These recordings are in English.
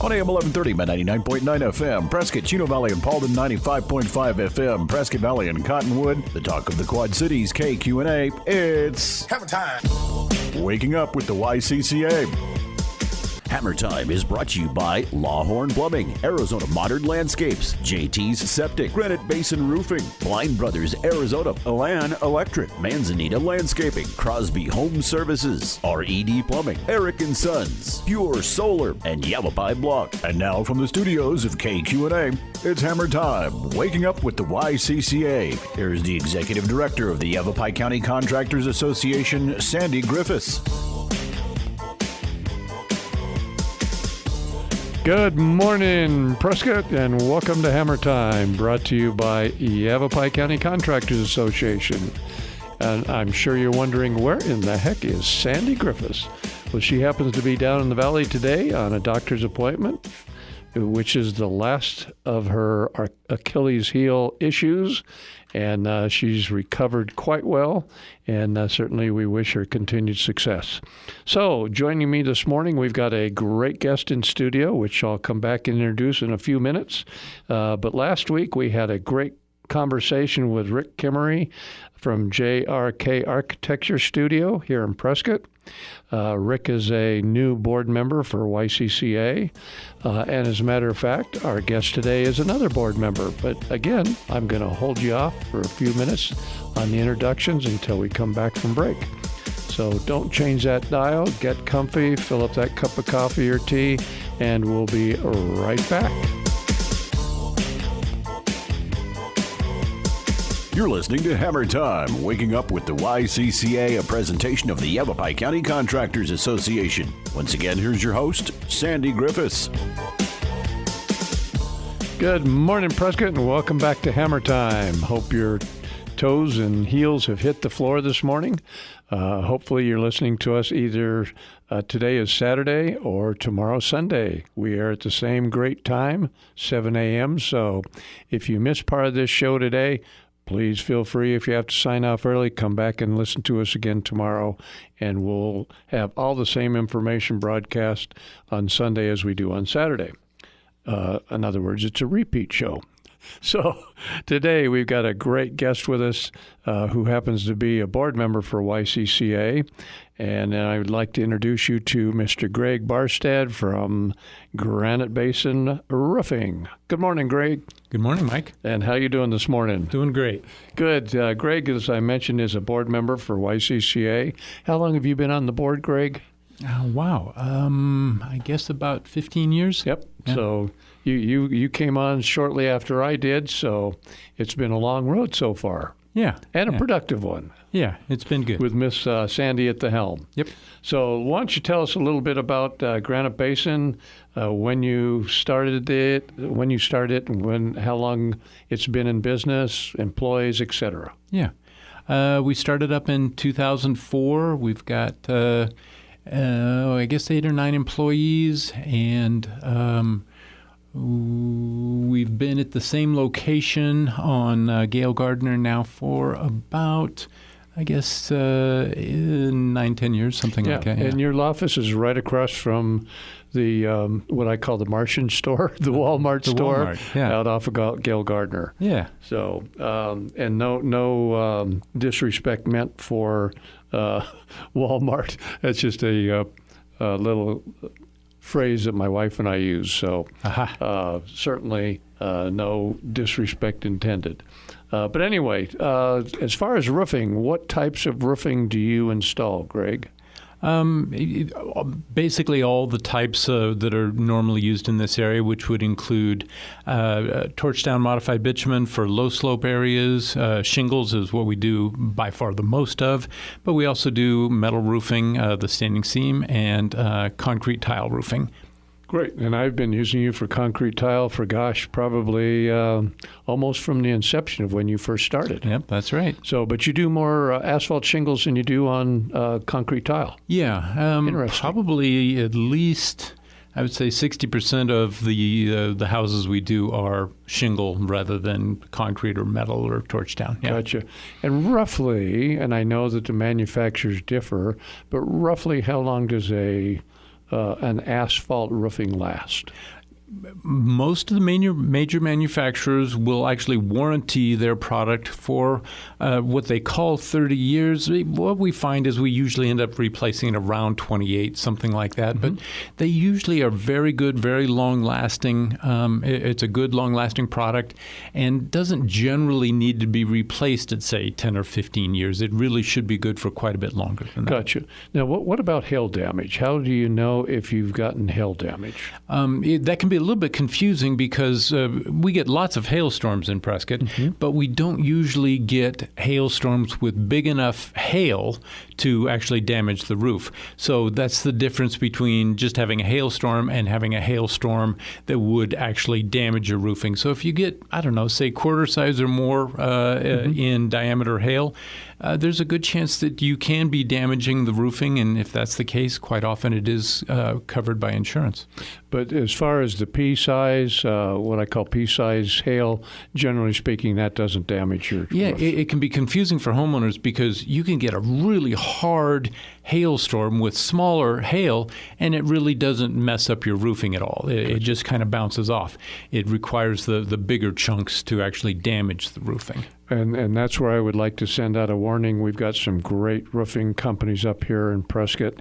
On AM 1130, Met 99.9 FM, Prescott, Chino Valley, and Paulden 95.5 FM, Prescott Valley and Cottonwood, the talk of the Quad Cities, KQ&A. It's Hammer Time. Waking Up with the YCCA. Hammer Time is brought to you by Lawhorn Plumbing, Arizona Modern Landscapes, JT's Septic, Granite Basin Roofing, Blind Brothers Arizona, Elan Electric, Manzanita Landscaping, Crosby Home Services, RED Plumbing, Eric & Sons, Pure Solar, and Yavapai Block. And now from the studios of KQ&A, it's Hammer Time, Waking Up with the YCCA. Here's the Executive Director of the Yavapai County Contractors Association, Sandy Griffiths. Good morning, Prescott, and welcome to Hammer Time, brought to you by Yavapai County Contractors Association. And I'm sure you're wondering, where in the heck is Sandy Griffiths? Well, she happens to be down in the valley today on a doctor's appointment, which is the last of her Achilles heel issues, and she's recovered quite well, and certainly we wish her continued success. So joining me this morning, we've got a great guest in studio, which I'll come back and introduce in a few minutes. But last week we had a great conversation with Rick Kimmery from JRK Architecture Studio here in Prescott. Rick is a new board member for YCCA, and as a matter of fact, our guest today is another board member. But again, I'm going to hold you off for a few minutes on the introductions until we come back from break. So don't change that dial, get comfy, fill up that cup of coffee or tea, and we'll be right back. You're listening to Hammer Time, Waking Up with the YCCA, a presentation of the Yavapai County Contractors Association. Once again, here's your host, Sandy Griffiths. Good morning, Prescott, and welcome back to Hammer Time. Hope your toes and heels have hit the floor this morning. Hopefully you're listening to us either today is Saturday or tomorrow Sunday. We are at the same great time, 7 a.m., so if you missed part of this show today, please feel free, if you have to sign off early, come back and listen to us again tomorrow, and we'll have all the same information broadcast on Sunday as we do on Saturday. In other words, it's a repeat show. So today we've got a great guest with us who happens to be a board member for YCCA, and I would like to introduce you to Mr. Greg Barstad from Granite Basin Roofing. Good morning, Greg. Good morning, Mike. And how you doing this morning? Doing great. Good. Greg, as I mentioned, is a board member for YCCA. How long have you been on the board, Greg? Wow. I guess about 15 years. Yep. Yeah. So you came on shortly after I did, so it's been a long road so far. Yeah. And a productive one. Yeah, it's been good. With Miss Sandy at the helm. Yep. So why don't you tell us a little bit about Granite Basin, when you started it, and how long it's been in business, employees, etc. Yeah. We started up in 2004. We've got, I guess, 8 or 9 employees, and we've been at the same location on Gail Gardner now for about, I guess, 9-10 years, something like that. Yeah. And your office is right across from the what I call the Martian store, the Walmart store, Walmart, yeah. Out off of Gail Gardner. Yeah. So, and no disrespect meant for Walmart. That's just a little phrase that my wife and I use. So certainly no disrespect intended. But anyway, as far as roofing, what types of roofing do you install, Greg? Basically all the types that are normally used in this area, which would include torch down modified bitumen for low slope areas. Shingles is what we do by far the most of, but we also do metal roofing, the standing seam, and concrete tile roofing. Great. And I've been using you for concrete tile for, probably almost from the inception of when you first started. Yep, that's right. So, but you do more asphalt shingles than you do on concrete tile. Yeah. Interesting. Probably at least, I would say 60% of the houses we do are shingle rather than concrete or metal or torch down. Yeah. Gotcha. And roughly, and I know that the manufacturers differ, but roughly how long does a an asphalt roofing last? Most of the major manufacturers will actually warranty their product for what they call 30 years. What we find is we usually end up replacing it around 28, something like that. Mm-hmm. But they usually are very good, very long-lasting. It's a good, long-lasting product and doesn't generally need to be replaced at, say, 10 or 15 years. It really should be good for quite a bit longer than that. Gotcha. Now, what about hail damage? How do you know if you've gotten hail damage? That can be a little bit confusing because we get lots of hailstorms in Prescott, but we don't usually get hailstorms with big enough hail to actually damage the roof. So that's the difference between just having a hailstorm and having a hailstorm that would actually damage your roofing. So if you get, I don't know, say quarter size or more in diameter hail, there's a good chance that you can be damaging the roofing, and if that's the case, quite often it is covered by insurance. But as far as the pea size, what I call pea size hail, generally speaking, that doesn't damage your roof. It can be confusing for homeowners because you can get a really hard hailstorm with smaller hail, and it really doesn't mess up your roofing at all. It just kind of bounces off. It requires the bigger chunks to actually damage the roofing. And that's where I would like to send out a warning. We've got some great roofing companies up here in Prescott.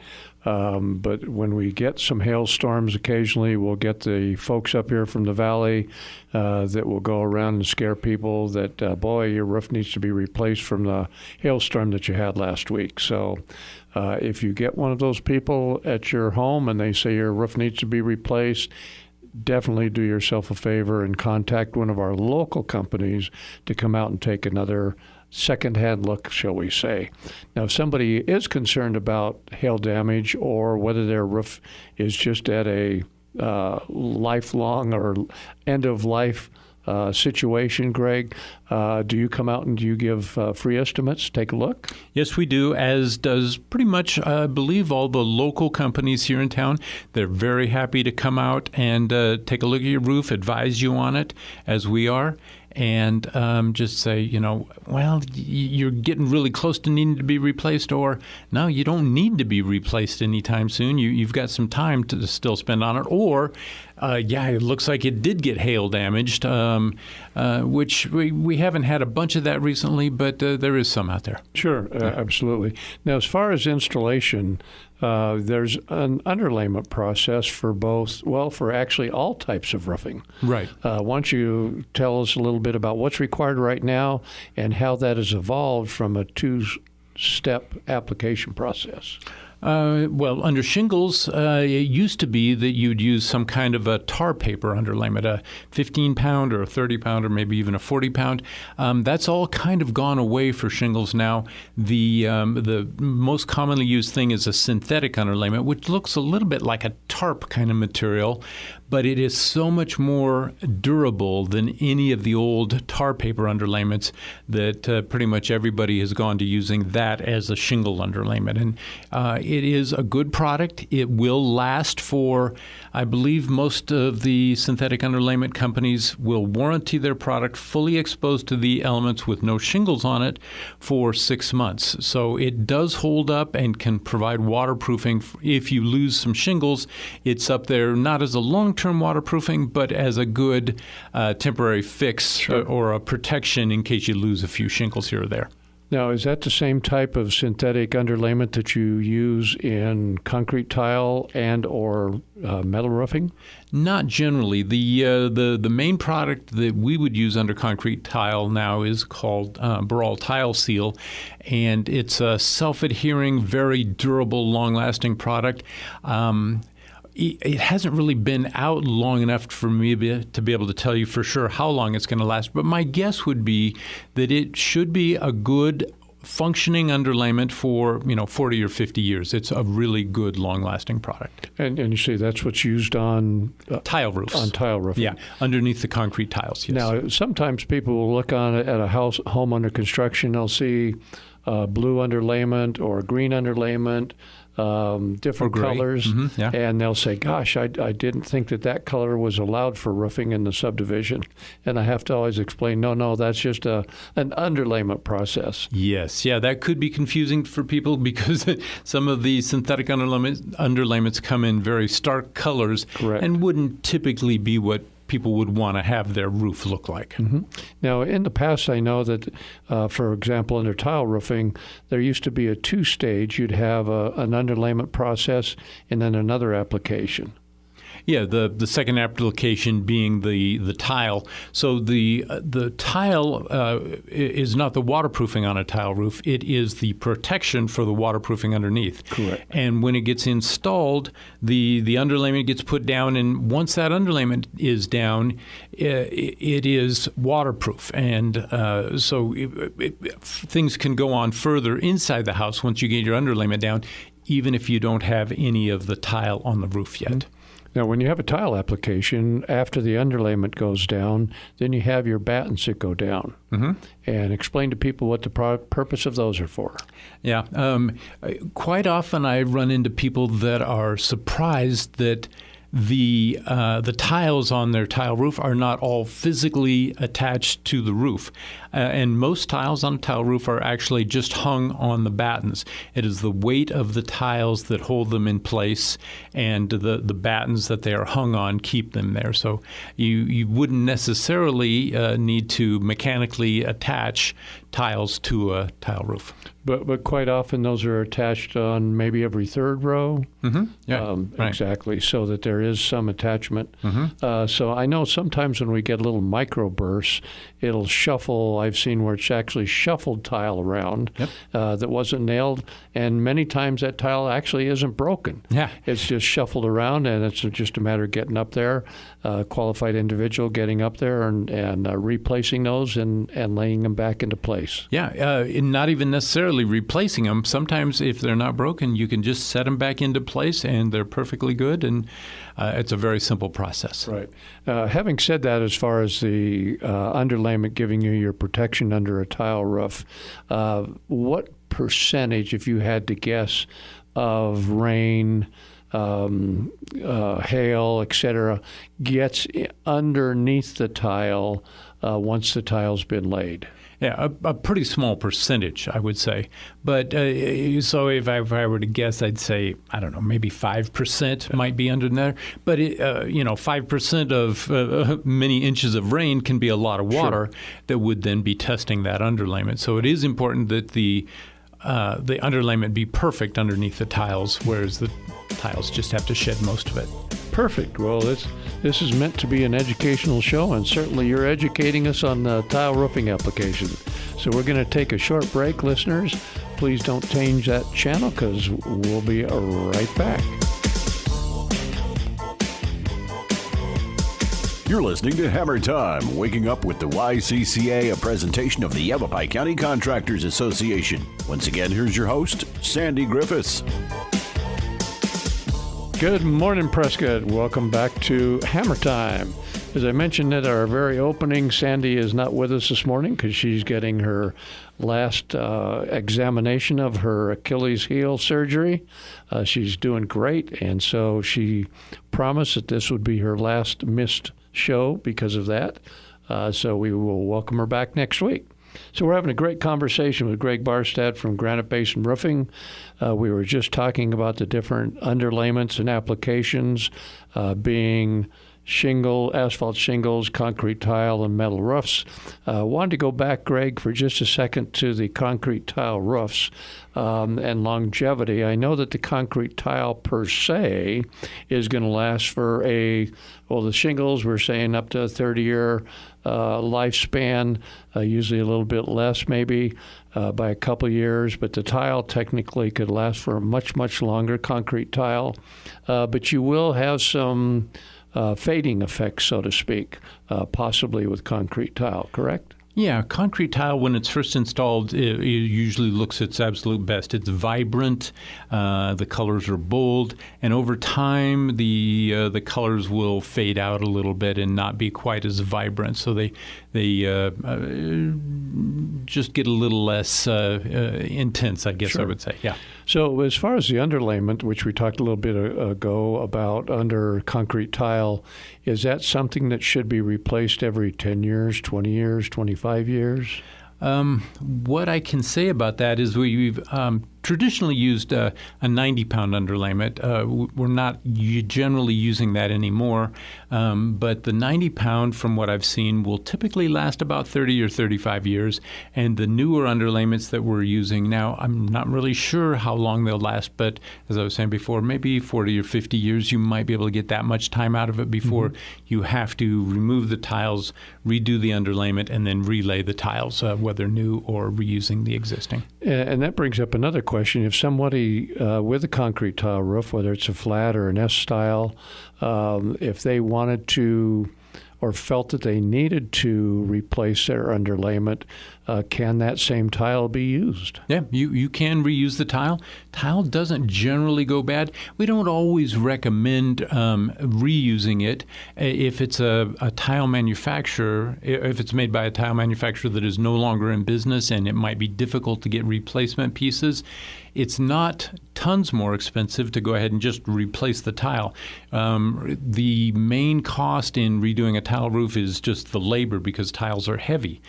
But when we get some hailstorms occasionally, we'll get the folks up here from the valley that will go around and scare people that, boy, your roof needs to be replaced from the hailstorm that you had last week. So if you get one of those people at your home and they say your roof needs to be replaced, definitely do yourself a favor and contact one of our local companies to come out and take another second-hand look, shall we say. Now, if somebody is concerned about hail damage or whether their roof is just at a lifelong or end-of-life situation, Greg, do you come out and do you give free estimates? Take a look? Yes, we do, as does pretty much, I believe, all the local companies here in town. They're very happy to come out and take a look at your roof, advise you on it, as we are, and just say, well, you're getting really close to needing to be replaced, or no, you don't need to be replaced anytime soon. You've got some time to still spend on it, or it looks like it did get hail damaged, which we haven't had a bunch of that recently, but there is some out there. Sure, absolutely. Now, as far as installation, there's an underlayment process for for actually all types of roofing. Right. Why don't you tell us a little bit about what's required right now and how that has evolved from a two-step application process? Well, under shingles, it used to be that you'd use some kind of a tar paper underlayment, a 15-pound or a 30-pound or maybe even a 40-pound. That's all kind of gone away for shingles now. The most commonly used thing is a synthetic underlayment, which looks a little bit like a tarp kind of material, but it is so much more durable than any of the old tar paper underlayments that pretty much everybody has gone to using that as a shingle underlayment. And it is a good product. It will last for, I believe most of the synthetic underlayment companies will warranty their product fully exposed to the elements with no shingles on it for 6 months. So it does hold up and can provide waterproofing. If you lose some shingles, it's up there not as a long-term waterproofing, but as a good temporary fix or a protection in case you lose a few shingles here or there. Now, is that the same type of synthetic underlayment that you use in concrete tile and or metal roofing? Not generally. The main product that we would use under concrete tile now is called Baral Tile Seal, and it's a self-adhering, very durable, long-lasting product. It hasn't really been out long enough for me to be able to tell you for sure how long it's going to last, but my guess would be that it should be a good functioning underlayment for 40 or 50 years. It's a really good, long-lasting product. And you say that's what's used on tile roofs. On tile roofing. Yeah, underneath the concrete tiles. Yes. Now, sometimes people will look on it at a home under construction. They'll see blue underlayment or green underlayment. different gray. colors, Yeah. and they'll say, gosh, I didn't think that color was allowed for roofing in the subdivision. And I have to always explain, no, that's just an underlayment process. Yes, yeah, that could be confusing for people because some of the synthetic underlayments come in very stark colors. Correct. And wouldn't typically be what people would want to have their roof look like. Now, in the past, I know that, for example, under tile roofing, there used to be a two-stage. You'd have an underlayment process and then another application. Yeah, the second application being the tile. So the tile is not the waterproofing on a tile roof. It is the protection for the waterproofing underneath. Correct. And when it gets installed, the underlayment gets put down, and once that underlayment is down, it is waterproof. And so things can go on further inside the house once you get your underlayment down, even if you don't have any of the tile on the roof yet. Now, when you have a tile application, after the underlayment goes down, then you have your battens that go down. And explain to people what the purpose of those are for. Yeah. Quite often I run into people that are surprised that the tiles on their tile roof are not all physically attached to the roof. And most tiles on a tile roof are actually just hung on the battens. It is the weight of the tiles that hold them in place, and the battens that they are hung on keep them there. So you wouldn't necessarily need to mechanically attach tiles to a tile roof. But quite often those are attached on maybe every third row. Yeah, right. Exactly, so that there is some attachment. So I know sometimes when we get little microbursts, it'll shuffle. I've seen where it's actually shuffled tile around that wasn't nailed, and many times that tile actually isn't broken. Yeah. It's just shuffled around, and it's just a matter of getting up there, qualified individual getting up there and replacing those and laying them back into place. Yeah, not even necessarily replacing them. Sometimes if they're not broken, you can just set them back into place and they're perfectly good, and it's a very simple process. Right. Having said that, as far as the underlayment giving you your protection under a tile roof, what percentage, if you had to guess, of rain, hail, etc., gets underneath the tile once the tile's been laid? Yeah, a pretty small percentage, I would say. But so if I were to guess, I'd say, I don't know, maybe 5% might be under there. But 5% of many inches of rain can be a lot of water that would then be testing that underlayment. So it is important that the underlayment be perfect underneath the tiles, whereas the tiles just have to shed most of it. Perfect. Well, this is meant to be an educational show, and certainly you're educating us on the tile roofing application. So we're going to take a short break, listeners. Please don't change that channel because we'll be right back. You're listening to Hammer Time, waking up with the YCCA, a presentation of the Yavapai County Contractors Association. Once again, here's your host, Sandy Griffiths. Good morning, Prescott. Welcome back to Hammer Time. As I mentioned at our very opening, Sandy is not with us this morning because she's getting her last examination of her Achilles heel surgery. She's doing great, and so she promised that this would be her last missed show because of that. So we will welcome her back next week. So we're having a great conversation with Greg Barstad from Granite Basin Roofing. We were just talking about the different underlayments and applications, being asphalt shingles, concrete tile, and metal roofs. Wanted to go back, Greg, for just a second to the concrete tile roofs and longevity. I know that the concrete tile per se is going to last for the shingles, we're saying up to a 30-year lifespan, usually a little bit less maybe by a couple years, but the tile technically could last for a much, much longer, concrete tile. But you will have some fading effects, so to speak, possibly with concrete tile, correct? Yeah, concrete tile, when it's first installed, it usually looks its absolute best. It's vibrant, the colors are bold, and over time the colors will fade out a little bit and not be quite as vibrant. So they just get a little less intense, I guess I would say. Yeah. So as far as the underlayment, which we talked a little bit ago about under concrete tile, is that something that should be replaced every 10 years, 20 years, 25 years? What I can say about that is we've traditionally used a 90-pound underlayment. We're not generally using that anymore, but the 90-pound, from what I've seen, will typically last about 30 or 35 years. And the newer underlayments that we're using now, I'm not really sure how long they'll last, but as I was saying before, maybe 40 or 50 years, you might be able to get that much time out of it before you have to remove the tiles, redo the underlayment, and then relay the tiles, whether new or reusing the existing. And that brings up another question. If somebody with a concrete tile roof, whether it's a flat or an S-style, if they wanted to or felt that they needed to replace their underlayment, can that same tile be used? Yeah, you can reuse the tile. Tile doesn't generally go bad. We don't always recommend reusing it if it's a tile manufacturer, if it's made by a tile manufacturer that is no longer in business and it might be difficult to get replacement pieces. It's not tons more expensive to go ahead and just replace the tile. The main cost in redoing a tile roof is just the labor because tiles are heavy.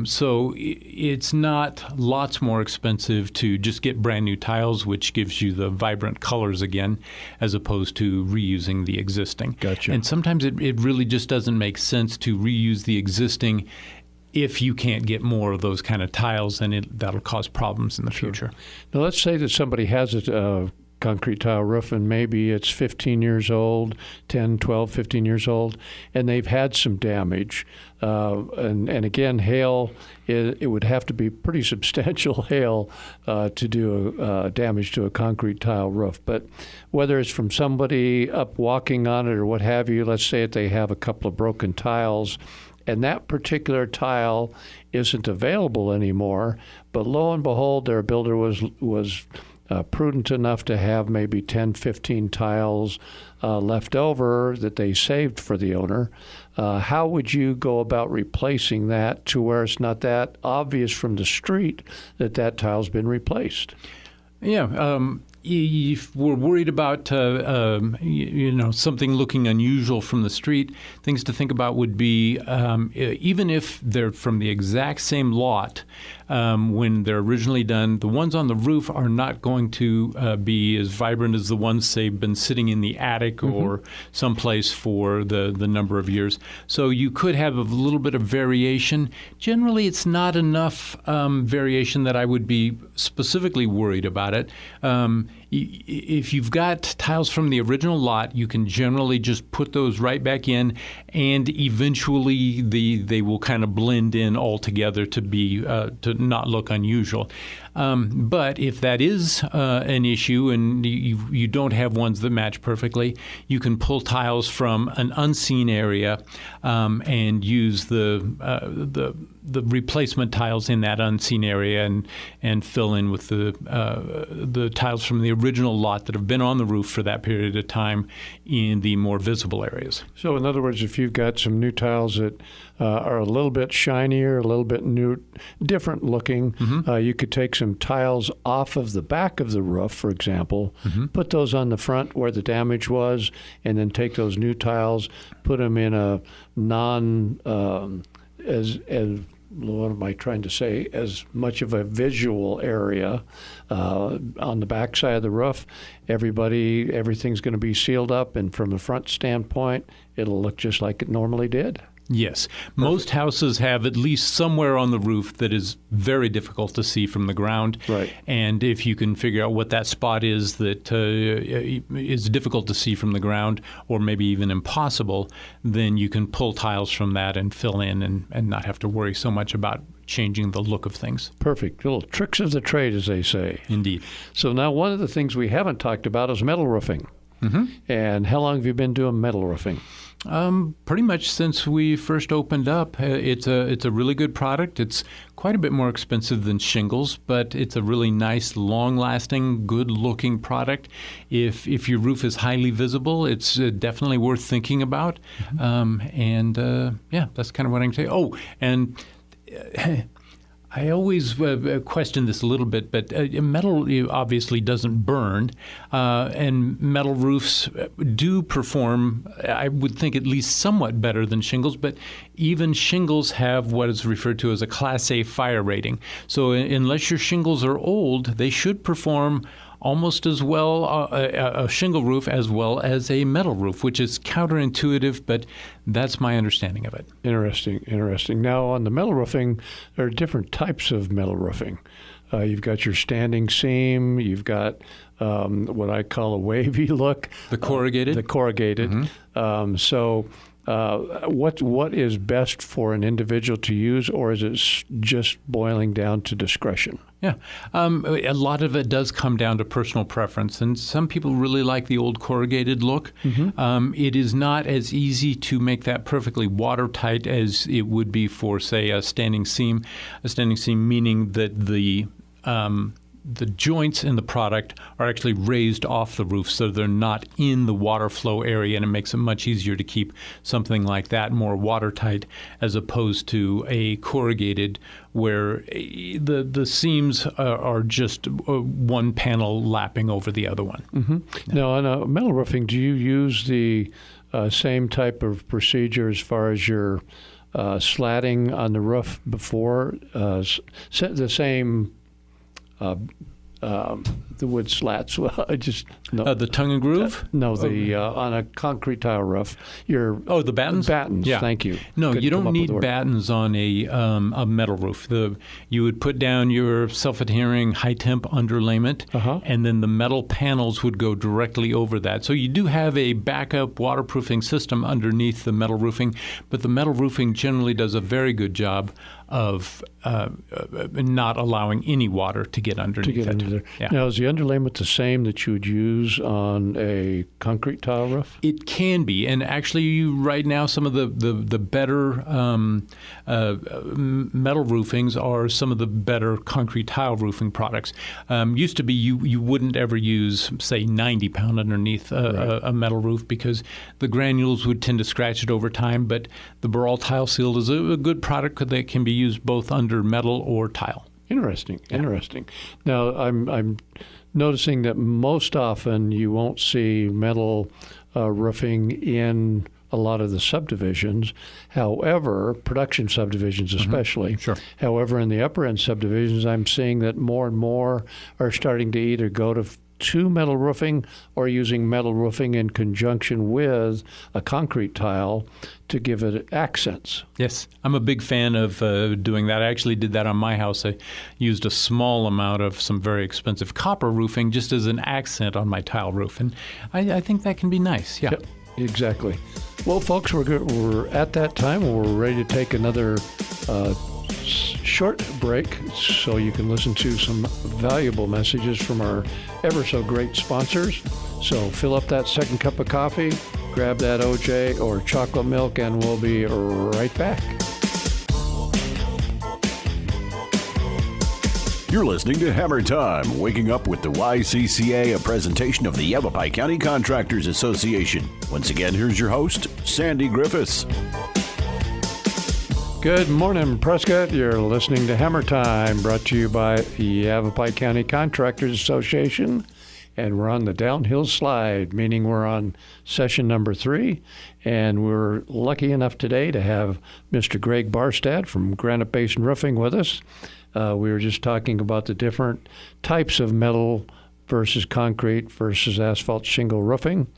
So it's not lots more expensive to just get brand new tiles, which gives you the vibrant colors again, as opposed to reusing the existing. Gotcha. And sometimes it really just doesn't make sense to reuse the existing if you can't get more of those kind of tiles, then that'll cause problems in the future. Now, let's say that somebody has a concrete tile roof and maybe it's 15 years old, 10, 12, 15 years old, and they've had some damage. And again, hail, it would have to be pretty substantial hail to do damage to a concrete tile roof. But whether it's from somebody up walking on it or what have you, let's say that they have a couple of broken tiles, and that particular tile isn't available anymore, but lo and behold, their builder was prudent enough to have maybe 10, 15 tiles left over that they saved for the owner. How would you go about replacing that to where it's not that obvious from the street that tile's been replaced? Yeah. If we're worried about something looking unusual from the street, things to think about would be even if they're from the exact same lot when they're originally done, the ones on the roof are not going to be as vibrant as the ones, say, been sitting in the attic or someplace for the number of years. So you could have a little bit of variation. Generally, it's not enough variation that I would be specifically worried about it. If you've got tiles from the original lot, you can generally just put those right back in, and eventually they will kind of blend in all together to be to not look unusual. But if that is an issue and you don't have ones that match perfectly, you can pull tiles from an unseen area and use the replacement tiles in that unseen area and fill in with the tiles from the original lot that have been on the roof for that period of time in the more visible areas. So in other words, if you've got some new tiles that are a little bit shinier, a little bit new, different looking, you could take some tiles off of the back of the roof, for example, put those on the front where the damage was, and then take those new tiles, put them in a what am I trying to say, as much of a visual area on the back side of the roof. Everything's going to be sealed up, and from a front standpoint, it'll look just like it normally did. Yes. Most houses have at least somewhere on the roof that is very difficult to see from the ground. Right. And if you can figure out what that spot is that is difficult to see from the ground, or maybe even impossible, then you can pull tiles from that and fill in and not have to worry so much about changing the look of things. Perfect. Little tricks of the trade, as they say. Indeed. So now one of the things we haven't talked about is metal roofing. And how long have you been doing metal roofing? Pretty much since we first opened up. It's a really good product. It's quite a bit more expensive than shingles, but it's a really nice, long-lasting, good-looking product. If your roof is highly visible, it's definitely worth thinking about. Yeah, that's kind of what I can say. Oh, and I always question this a little bit, but metal obviously doesn't burn, and metal roofs do perform, I would think, at least somewhat better than shingles, but even shingles have what is referred to as a Class A fire rating. So unless your shingles are old, they should perform almost as well a shingle roof as well as a metal roof, which is counterintuitive, but that's my understanding of it. Interesting. Now, on the metal roofing, there are different types of metal roofing. You've got your standing seam. You've got what I call a wavy look. The corrugated? The corrugated. What is best for an individual to use, or is it just boiling down to discretion? Yeah. A lot of it does come down to personal preference, and some people really like the old corrugated look. It is not as easy to make that perfectly watertight as it would be for, say, a standing seam. A standing seam meaning that the joints in the product are actually raised off the roof, so they're not in the water flow area, and it makes it much easier to keep something like that more watertight as opposed to a corrugated where the seams are just one panel lapping over the other one. Now, on a metal roofing, do you use the same type of procedure as far as your slatting on the roof before? The same the wood slats. Well, I just no. The tongue and groove? No, the on a concrete tile roof. The battens? Battens. Yeah. Thank you. No, Couldn't you don't come up with need the word. battens on a metal roof. You would put down your self-adhering high temp underlayment, and then the metal panels would go directly over that. So you do have a backup waterproofing system underneath the metal roofing, but the metal roofing generally does a very good job of not allowing any water to get underneath it. There. Yeah. Now, is the underlayment the same that you would use on a concrete tile roof? It can be, and actually, right now, some of the better metal roofings are some of the better concrete tile roofing products. Used to be you wouldn't ever use, say, 90 pound underneath a metal roof because the granules would tend to scratch it over time. But the Baral Tile Seal is a good product that can be used both under metal or tile. Interesting. Now, I'm noticing that most often you won't see metal roofing in a lot of the subdivisions. However, production subdivisions especially. Sure. However, in the upper end subdivisions, I'm seeing that more and more are starting to either go to metal roofing or using metal roofing in conjunction with a concrete tile to give it accents. Yes, I'm a big fan of doing that. I actually did that on my house. I used a small amount of some very expensive copper roofing just as an accent on my tile roof, and I think that can be nice. Yeah. Yep, exactly. Well, folks, we're at that time. We're ready to take another short break so you can listen to some valuable messages from our ever so great sponsors. So fill up that second cup of coffee, grab that OJ or chocolate milk, and we'll be right back. You're listening to Hammer Time, waking up with the YCCA, a presentation of the Yavapai County Contractors Association. Once again, here's your host, Sandy Griffiths. Good morning, Prescott. You're listening to Hammer Time, brought to you by the Yavapai County Contractors Association. And we're on the downhill slide, meaning we're on session number 3. And we're lucky enough today to have Mr. Greg Barstad from Granite Basin Roofing with us. We were just talking about the different types of metal versus concrete versus asphalt shingle roofing.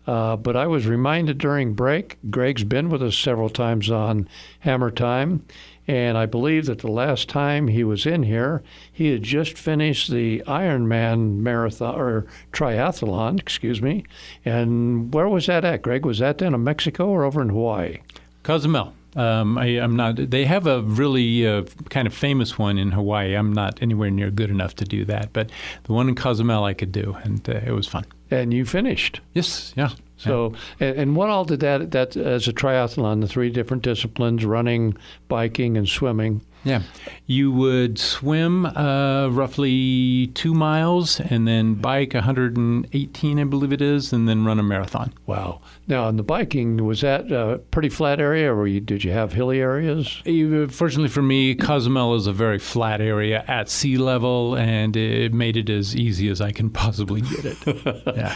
But I was reminded during break, Greg's been with us several times on Hammer Time, and I believe that the last time he was in here, he had just finished the Ironman marathon, or triathlon, excuse me. And where was that at, Greg? Was that down in Mexico or over in Hawaii? Cozumel. I'm not. They have a really kind of famous one in Hawaii. I'm not anywhere near good enough to do that, but the one in Cozumel I could do, and it was fun. And you finished. Yes, yeah. So, and what all did that as a triathlon, the 3 different disciplines, running, biking, and swimming, Yeah. You would swim roughly 2 miles and then bike 118, I believe it is, and then run a marathon. Wow. Now, in the biking, was that a pretty flat area, or did you have hilly areas? Fortunately for me, Cozumel is a very flat area at sea level, and it made it as easy as I can possibly get it. Yeah.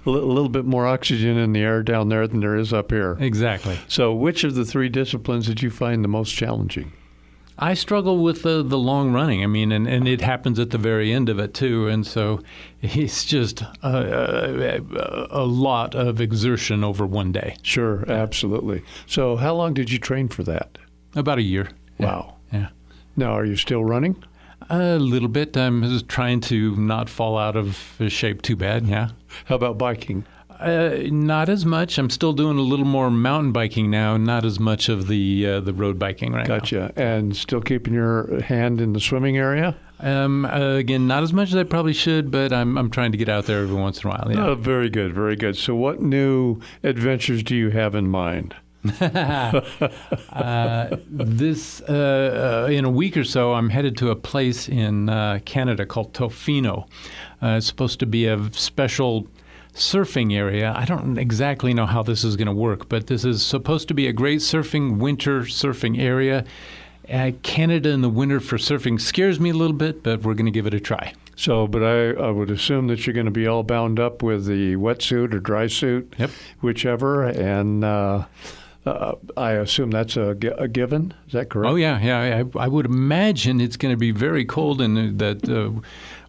A little bit more oxygen in the air down there than there is up here. Exactly. So which of the three disciplines did you find the most challenging? I struggle with the long running. I mean, and it happens at the very end of it, too. And so it's just a lot of exertion over one day. Sure, absolutely. So how long did you train for that? About a year. Wow. Yeah. Now, are you still running? A little bit. I'm just trying to not fall out of shape too bad, yeah. How about biking? Not as much. I'm still doing a little more mountain biking now, not as much of the road biking right now. Gotcha. And still keeping your hand in the swimming area? Again, not as much as I probably should, but I'm trying to get out there every once in a while. Yeah. Oh, very good, very good. So what new adventures do you have in mind? This in a week or so, I'm headed to a place in Canada called Tofino. It's supposed to be a special surfing area. I don't exactly know how this is going to work, but this is supposed to be a great winter surfing area. Canada in the winter for surfing scares me a little bit, but we're going to give it a try. So, but I would assume that you're going to be all bound up with the wetsuit or dry suit, yep, whichever, and I assume that's a given. Is that correct? Oh, yeah. I would imagine it's going to be very cold and that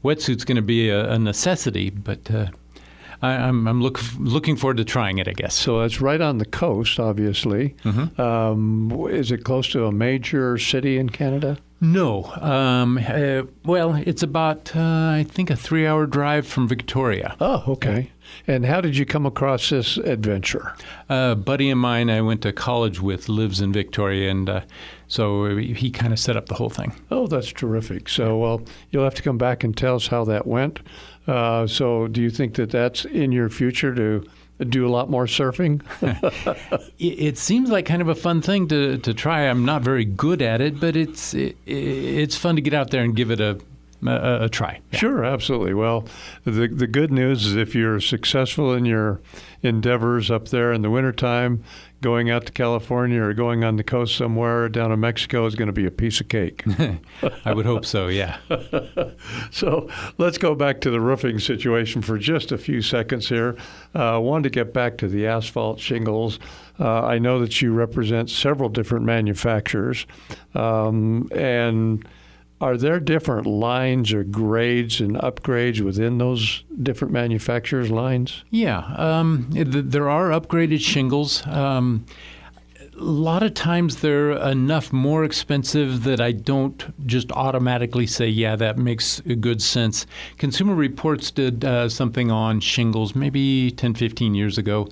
wetsuit's going to be a necessity, but I'm looking forward to trying it, I guess. So it's right on the coast, obviously. Mm-hmm. Is it close to a major city in Canada? No. Well, it's about, I think, a 3-hour drive from Victoria. Oh, okay. And how did you come across this adventure? A buddy of mine I went to college with lives in Victoria, and so he kind of set up the whole thing. Oh, that's terrific. So, well, you'll have to come back and tell us how that went. So do you think that that's in your future to do a lot more surfing? It seems like kind of a fun thing to try. I'm not very good at it, but it's fun to get out there and give it a try. Yeah. Sure, absolutely. Well, the good news is if you're successful in your endeavors up there in the wintertime, going out to California or going on the coast somewhere down in Mexico is going to be a piece of cake. I would hope so, yeah. So let's go back to the roofing situation for just a few seconds here. I wanted to get back to the asphalt shingles. I know that you represent several different manufacturers, and are there different lines or grades and upgrades within those different manufacturers' lines? Yeah, there are upgraded shingles. A lot of times they're enough more expensive that I don't just automatically say, yeah, that makes good sense. Consumer Reports did something on shingles maybe 10, 15 years ago.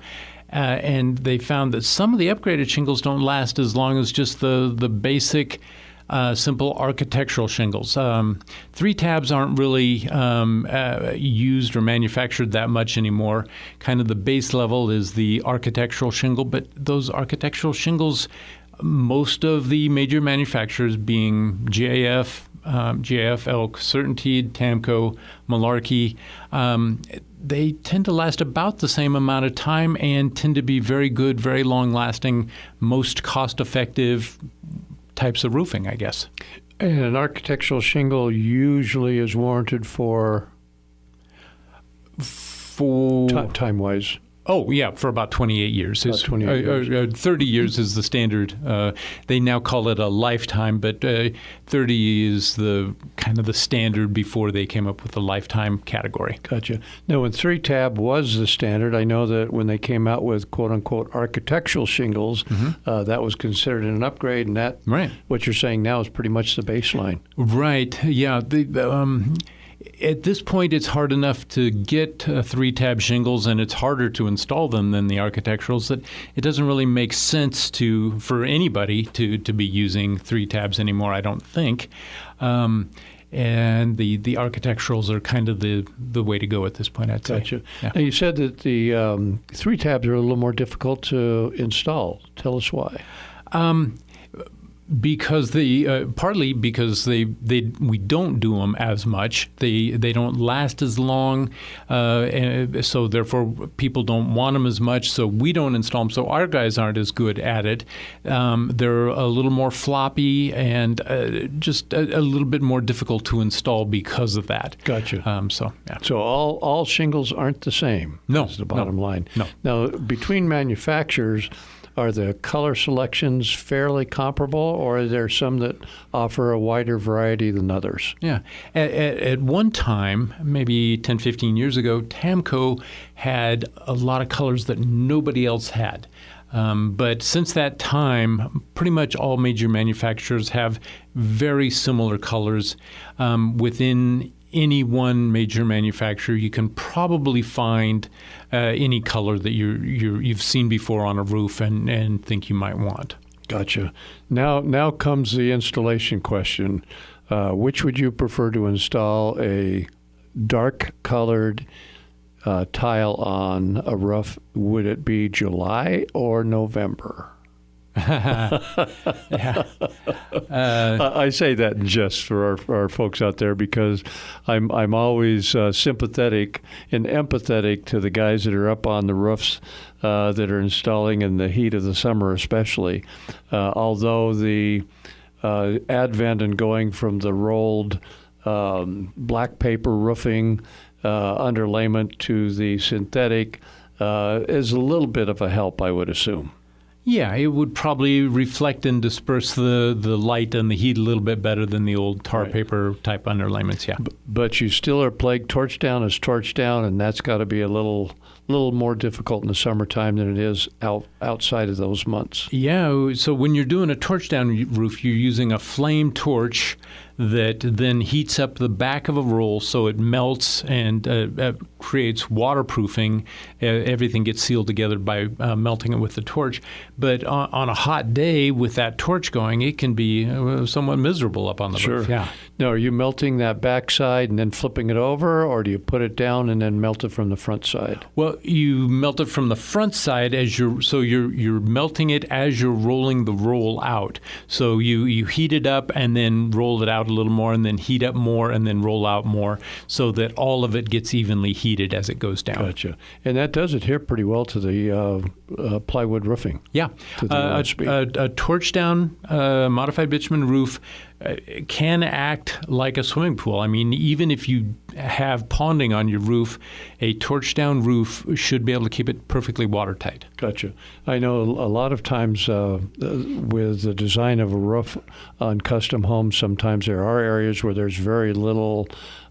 And they found that some of the upgraded shingles don't last as long as just the basic simple architectural shingles. 3-tabs aren't really used or manufactured that much anymore. Kind of the base level is the architectural shingle, but those architectural shingles, most of the major manufacturers being GAF, Elk, Certainteed, Tamco, Malarkey, they tend to last about the same amount of time and tend to be very good, very long-lasting, most cost-effective types of roofing, I guess. And an architectural shingle usually is warranted for time-wise. Oh, yeah, for about 28 years. About 28 years. 30 years is the standard. They now call it a lifetime, but 30 is the kind of the standard before they came up with the lifetime category. Gotcha. Now, when 3-tab was the standard, I know that when they came out with quote-unquote architectural shingles, that was considered an upgrade, and that, right, what you're saying now is pretty much the baseline. Right, yeah. At this point, it's hard enough to get 3-tab shingles, and it's harder to install them than the architecturals, that it doesn't really make sense for anybody to be using 3-tabs anymore, I don't think. And the architecturals are kind of the way to go at this point, I'd say. Gotcha. Yeah. Now, you said that the 3-tabs are a little more difficult to install. Tell us why. Because partly because we don't do them as much. They don't last as long, and so therefore people don't want them as much. So we don't install them. So our guys aren't as good at it. They're a little more floppy and just a little bit more difficult to install because of that. Gotcha. Yeah. So all shingles aren't the same. No, is the bottom line. No. Now, between manufacturers, are the color selections fairly comparable, or are there some that offer a wider variety than others? Yeah. At one time, maybe 10, 15 years ago, Tamco had a lot of colors that nobody else had. But since that time, pretty much all major manufacturers have very similar colors. Within any one major manufacturer, you can probably find any color that you've seen before on a roof and think you might want. Gotcha. Now comes the installation question. Which would you prefer to install, a dark-colored tile on a roof? Would it be July or November? Yeah. I say that in jest for our folks out there, because I'm always sympathetic and empathetic to the guys that are up on the roofs that are installing in the heat of the summer especially. Although the advent and going from the rolled black paper roofing underlayment to the synthetic is a little bit of a help, I would assume. Yeah, it would probably reflect and disperse the light and the heat a little bit better than the old tar paper type underlayments, yeah. But you still are plagued. Torch down is torch down, and that's got to be a little more difficult in the summertime than it is outside of those months. Yeah, so when you're doing a torch down roof, you're using a flame torch that then heats up the back of a roll so it melts and creates waterproofing. Everything gets sealed together by melting it with the torch. But on a hot day with that torch going, it can be somewhat miserable up on the roof. Yeah. Now, are you melting that back side and then flipping it over, or do you put it down and then melt it from the front side? Well, you melt it from the front side you're melting it as you're rolling the roll out. So you heat it up and then roll it out a little more, and then heat up more, and then roll out more, so that all of it gets evenly heated as it goes down. Gotcha. And that does adhere pretty well to the plywood roofing. Yeah. To the a torch down modified bitumen roof can act like a swimming pool. I mean, even if you have ponding on your roof, a torch down roof should be able to keep it perfectly watertight. Gotcha. I know a lot of times with the design of a roof on custom homes, sometimes there are areas where there's very little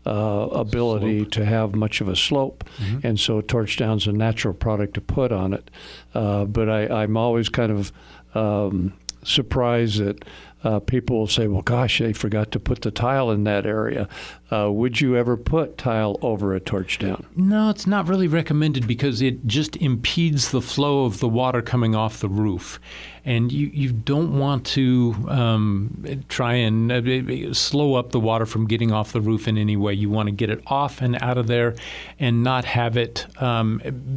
ability to have much of a slope, and so torch down's a natural product to put on it. But I'm always kind of surprised that people will say, well, gosh, they forgot to put the tile in that area. Would you ever put tile over a torch down? No, it's not really recommended because it just impedes the flow of the water coming off the roof. And you don't want to try and slow up the water from getting off the roof in any way. You want to get it off and out of there and not have it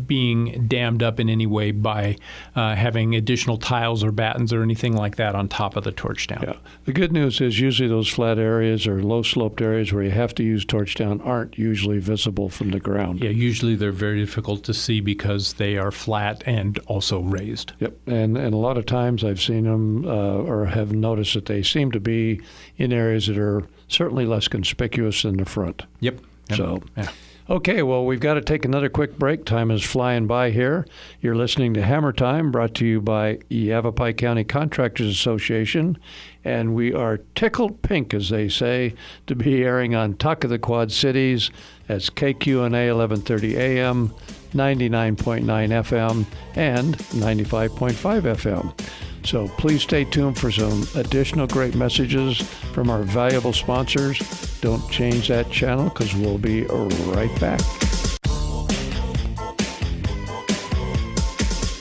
being dammed up in any way by having additional tiles or battens or anything like that on top of the torch down. Yeah. The good news is usually those flat areas or low-sloped areas where you have to use torch down aren't usually visible from the ground. Yeah, usually they're very difficult to see because they are flat and also raised. Yep, and a lot of times I've seen them or have noticed that they seem to be in areas that are certainly less conspicuous than the front. Yep. So, yeah. Okay, well, we've got to take another quick break. Time is flying by here. You're listening to Hammer Time, brought to you by Yavapai County Contractors Association, and we are tickled pink, as they say, to be airing on Talk of the Quad Cities. That's KQNA 1130 AM, 99.9 FM, and 95.5 FM. So please stay tuned for some additional great messages from our valuable sponsors. Don't change that channel because we'll be right back.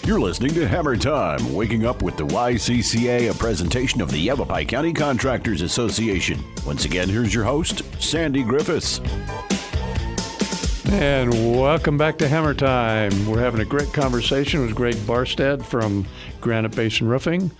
You're listening to Hammer Time, waking up with the YCCA, a presentation of the Yavapai County Contractors Association. Once again, here's your host, Sandy Griffiths. And welcome back to Hammer Time. We're having a great conversation with Greg Barstad from Granite Basin Roofing.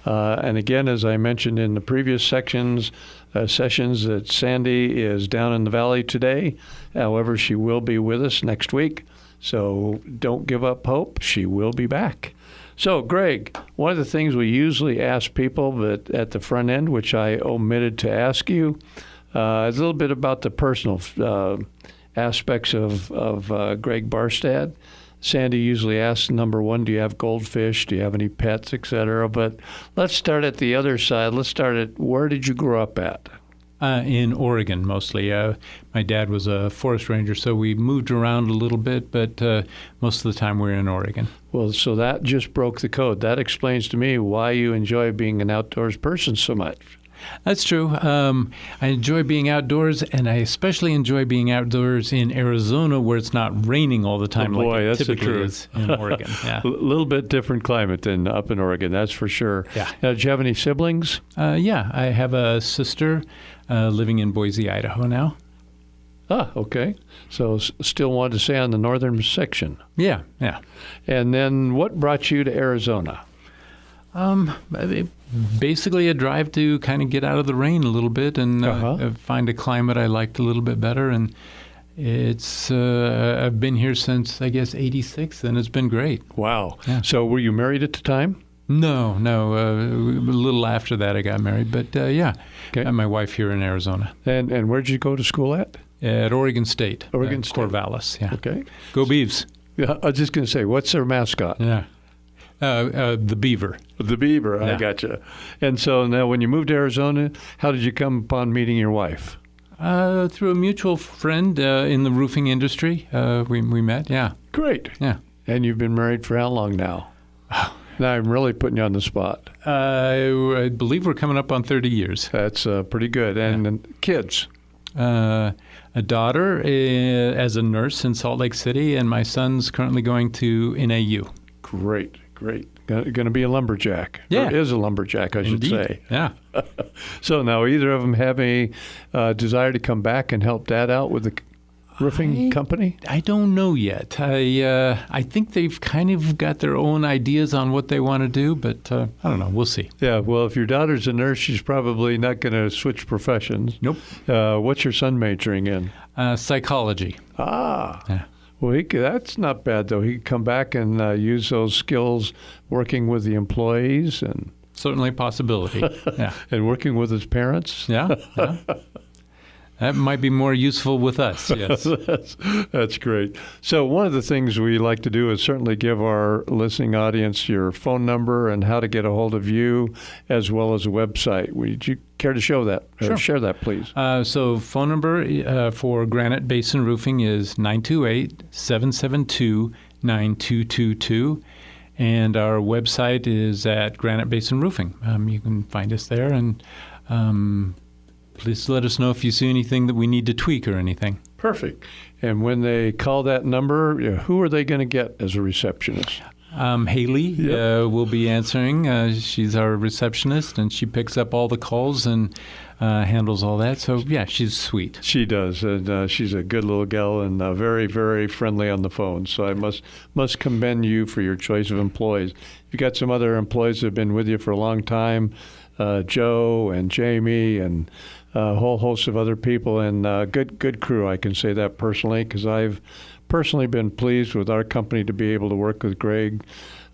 And again, as I mentioned in the previous sessions, that Sandy is down in the valley today. However, she will be with us next week. So don't give up hope. She will be back. So, Greg, one of the things we usually ask people, but at the front end, which I omitted to ask you, is a little bit about the personal aspects of Greg Barstad. Sandy usually asks, number one, do you have goldfish? Do you have any pets, et cetera? But let's start at the other side. Let's start at, where did you grow up at? In Oregon, mostly. My dad was a forest ranger, so we moved around a little bit, but most of the time we're in Oregon. Well, so that just broke the code. That explains to me why you enjoy being an outdoors person so much. That's true. I enjoy being outdoors, and I especially enjoy being outdoors in Arizona, where it's not raining all the time like it typically is in Oregon. Yeah. A little bit different climate than up in Oregon, that's for sure. Yeah. Now, did you have any siblings? Yeah, I have a sister living in Boise, Idaho now. Ah, okay. So still wanted to stay on the northern section. Yeah. And then what brought you to Arizona? Basically a drive to kind of get out of the rain a little bit and find a climate I liked a little bit better. And it's I've been here since, I guess, '86, and it's been great. Wow. Yeah. So were you married at the time? No. A little after that I got married, but yeah. Okay. Got my wife here in Arizona. And where did you go to school at? At Oregon State. Oregon State. Corvallis, yeah. Okay. Go Beavs. Yeah, I was just going to say, what's their mascot? Yeah. The beaver. The beaver, I Yeah. gotcha. And so now when you moved to Arizona, how did you come upon meeting your wife? Through a mutual friend in the roofing industry, we met, yeah. Great. Yeah. And you've been married for how long now? Now I'm really putting you on the spot. I believe we're coming up on 30 years. That's pretty good. And kids? A daughter as a nurse in Salt Lake City, and my son's currently going to NAU. Great. Going to be a lumberjack. Yeah. Or is a lumberjack, I should Indeed. say. Yeah. So now either of them have a desire to come back and help Dad out with the roofing company? I don't know yet. I think they've kind of got their own ideas on what they want to do, but I don't know. We'll see. Yeah, well, if your daughter's a nurse, she's probably not going to switch professions. Nope. What's your son majoring in? Psychology. Ah. Yeah. Well, that's not bad, though. He could come back and use those skills working with the employees and Certainly a possibility. Yeah. and working with his parents. Yeah. That might be more useful with us, yes. That's great. So one of the things we like to do is certainly give our listening audience your phone number and how to get a hold of you, as well as a website. Would you care to show that? Sure. Share that, please. So phone number for Granite Basin Roofing is 928-772-9222. And our website is at Granite Basin Roofing. You can find us there, and please let us know if you see anything that we need to tweak or anything. Perfect. And when they call that number, who are they going to get as a receptionist? Haley will be answering. She's our receptionist, and she picks up all the calls and handles all that. So, yeah, she's sweet. She does, and she's a good little gal and very, very friendly on the phone. So I must commend you for your choice of employees. You've got some other employees that have been with you for a long time, Joe and Jamie and a whole host of other people, and good crew. I can say that personally because I've personally been pleased with our company to be able to work with Greg,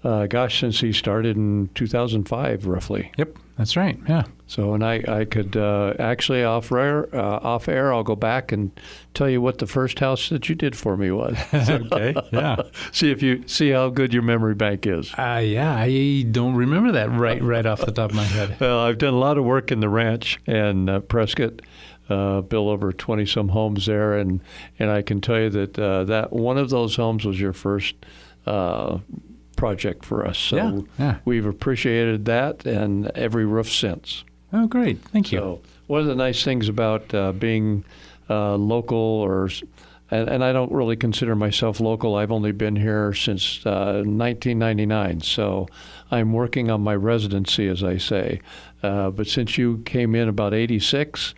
since he started in 2005, roughly. Yep, that's right, yeah. So, and I could actually off air, I'll go back and tell you what the first house that you did for me was. Okay, yeah. See how good your memory bank is. Yeah, I don't remember that right off the top of my head. Well, I've done a lot of work in the ranch and Prescott. Built over 20-some homes there, and I can tell you that that one of those homes was your first project for us. So yeah. We've appreciated that and every roof since. Oh, great. Thank you. So one of the nice things about being local, and I don't really consider myself local. I've only been here since 1999, so I'm working on my residency, as I say. But since you came in about 86,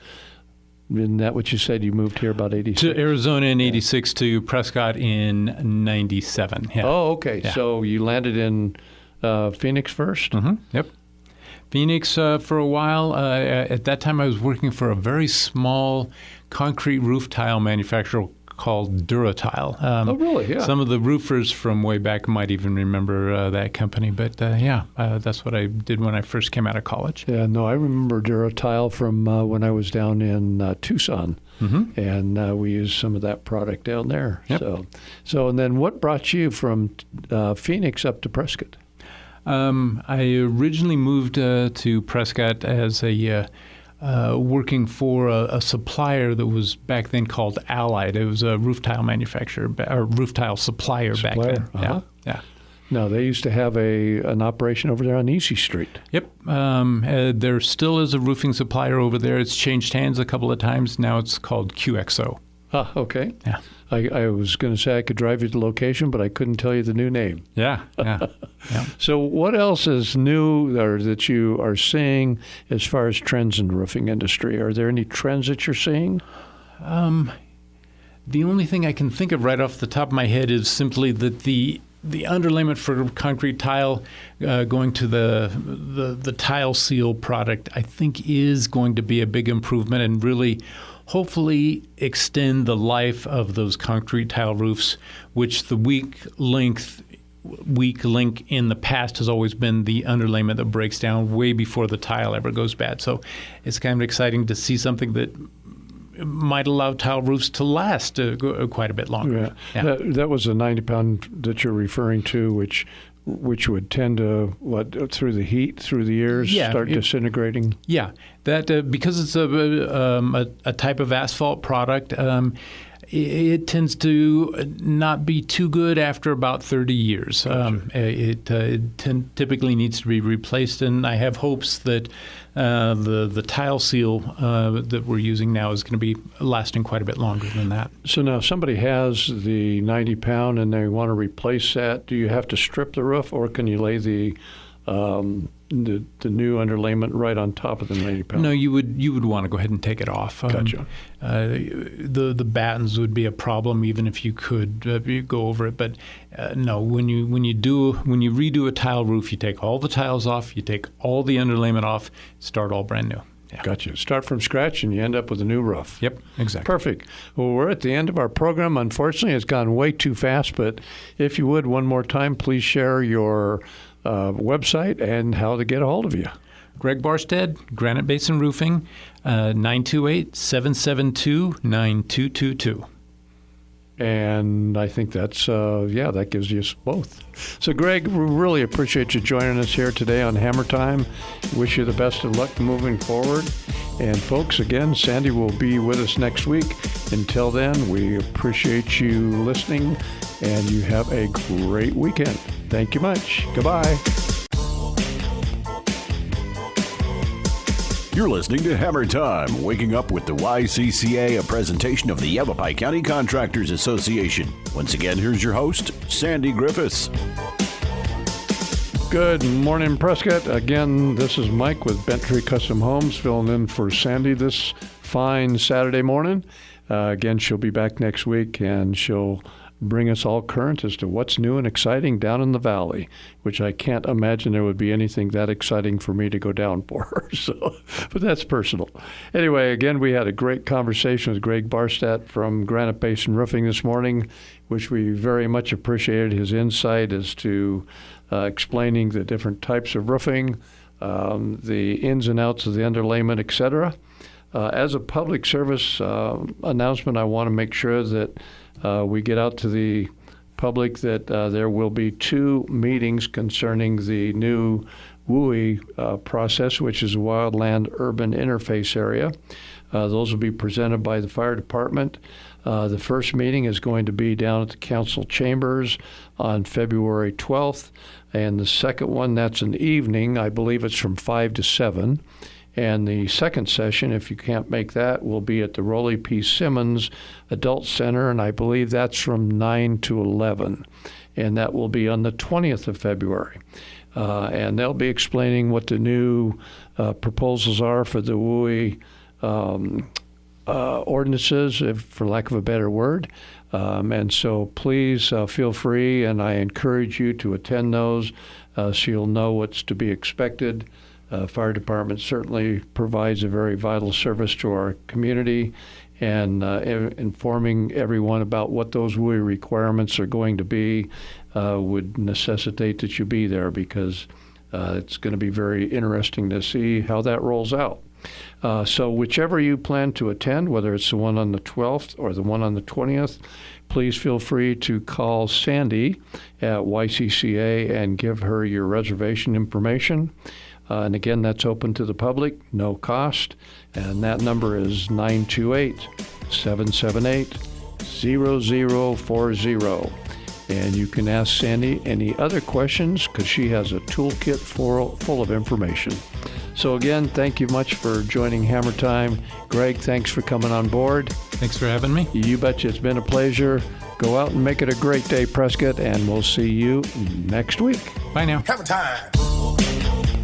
isn't that what you said? You moved here about 86? To Arizona in 86, to Prescott in 97. Yeah. Oh, okay. Yeah. So you landed in Phoenix first? Mm-hmm. Yep. Phoenix for a while. At that time, I was working for a very small concrete roof tile manufacturer called Duratile. Oh, really? Yeah. Some of the roofers from way back might even remember that company. But that's what I did when I first came out of college. Yeah, no, I remember Duratile from when I was down in Tucson, and we used some of that product down there. Yep. So, and then what brought you from Phoenix up to Prescott? I originally moved to Prescott as a working for a supplier that was back then called Allied. It was a roof tile manufacturer or roof tile supplier back then. Uh-huh. Yeah. No, they used to have an operation over there on Easy Street. Yep. There still is a roofing supplier over there. It's changed hands a couple of times. Now it's called QXO. Ah, okay. Yeah. I was going to say I could drive you to the location, but I couldn't tell you the new name. Yeah. So what else is new or that you are seeing as far as trends in the roofing industry? Are there any trends that you're seeing? The only thing I can think of right off the top of my head is simply that the underlayment for concrete tile going to the tile seal product, I think, is going to be a big improvement and really hopefully extend the life of those concrete tile roofs, which the weak link in the past has always been the underlayment that breaks down way before the tile ever goes bad. So it's kind of exciting to see something that might allow tile roofs to last quite a bit longer. Yeah. That was a 90-pound that you're referring to, which would tend to, through the heat, through the years, start disintegrating? Yeah, that because it's a type of asphalt product, it tends to not be too good after about 30 years. Gotcha. It typically needs to be replaced, and I have hopes that the tile seal that we're using now is going to be lasting quite a bit longer than that. So now if somebody has the 90-pound and they want to replace that, do you have to strip the roof, or can you lay the new underlayment right on top of the 90-pound? No, you would want to go ahead and take it off. Gotcha. The battens would be a problem even if you could go over it. But no, when you redo a tile roof, you take all the tiles off, you take all the underlayment off, start all brand new. Yeah. Gotcha. Start from scratch and you end up with a new roof. Yep, exactly. Perfect. Well, we're at the end of our program. Unfortunately, it's gone way too fast, but if you would, one more time, please share your website and how to get a hold of you. Greg Barstad, Granite Basin Roofing, 928-772-9222. And I think that's, that gives you us both. So, Greg, we really appreciate you joining us here today on Hammer Time. Wish you the best of luck moving forward. And, folks, again, Sandy will be with us next week. Until then, we appreciate you listening, and you have a great weekend. Thank you much. Goodbye. You're listening to Hammer Time, waking up with the YCCA, a presentation of the Yavapai County Contractors Association. Once again, here's your host, Sandy Griffiths. Good morning, Prescott. Again, this is Mike with Bent Tree Custom Homes, filling in for Sandy this fine Saturday morning. Again, she'll be back next week, and she'll bring us all current as to what's new and exciting down in the valley, which I can't imagine there would be anything that exciting for me to go down for. So, but that's personal. Anyway, again, we had a great conversation with Greg Barstad from Granite Basin Roofing this morning, which we very much appreciated his insight as to explaining the different types of roofing, the ins and outs of the underlayment, etc. As a public service announcement, I want to make sure that we get out to the public that there will be 2 meetings concerning the new WUI process, which is a wildland urban interface area. Those will be presented by the fire department. The first meeting is going to be down at the council chambers on February 12th, and the second one, that's an evening. I believe it's from 5 to 7. And the second session, if you can't make that, will be at the Rollie P. Simmons Adult Center, and I believe that's from 9 to 11. And that will be on the 20th of February. And they'll be explaining what the new proposals are for the WUI ordinances, for lack of a better word. And so please feel free, and I encourage you to attend those so you'll know what's to be expected. Fire department certainly provides a very vital service to our community, and informing everyone about what those WUI requirements are going to be would necessitate that you be there, because it's going to be very interesting to see how that rolls out. So whichever you plan to attend, whether it's the one on the 12th or the one on the 20th, please feel free to call Sandy at YCCA and give her your reservation information. And again, that's open to the public, no cost. And that number is 928-778-0040. And you can ask Sandy any other questions, because she has a toolkit full of information. So again, thank you much for joining Hammer Time. Greg, thanks for coming on board. Thanks for having me. You betcha. It's been a pleasure. Go out and make it a great day, Prescott, and we'll see you next week. Bye now. Hammer Time.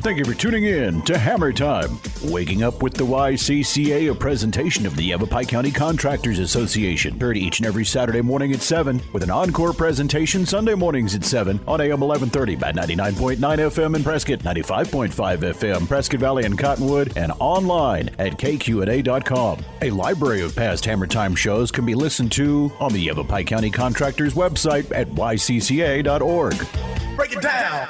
Thank you for tuning in to Hammer Time. Waking Up with the YCCA, a presentation of the Yavapai County Contractors Association. Heard each and every Saturday morning at 7, with an encore presentation Sunday mornings at 7 on AM 1130 by 99.9 FM in Prescott, 95.5 FM, Prescott Valley and Cottonwood, and online at kqna.com. A library of past Hammer Time shows can be listened to on the Yavapai County Contractors website at ycca.org. Break it down.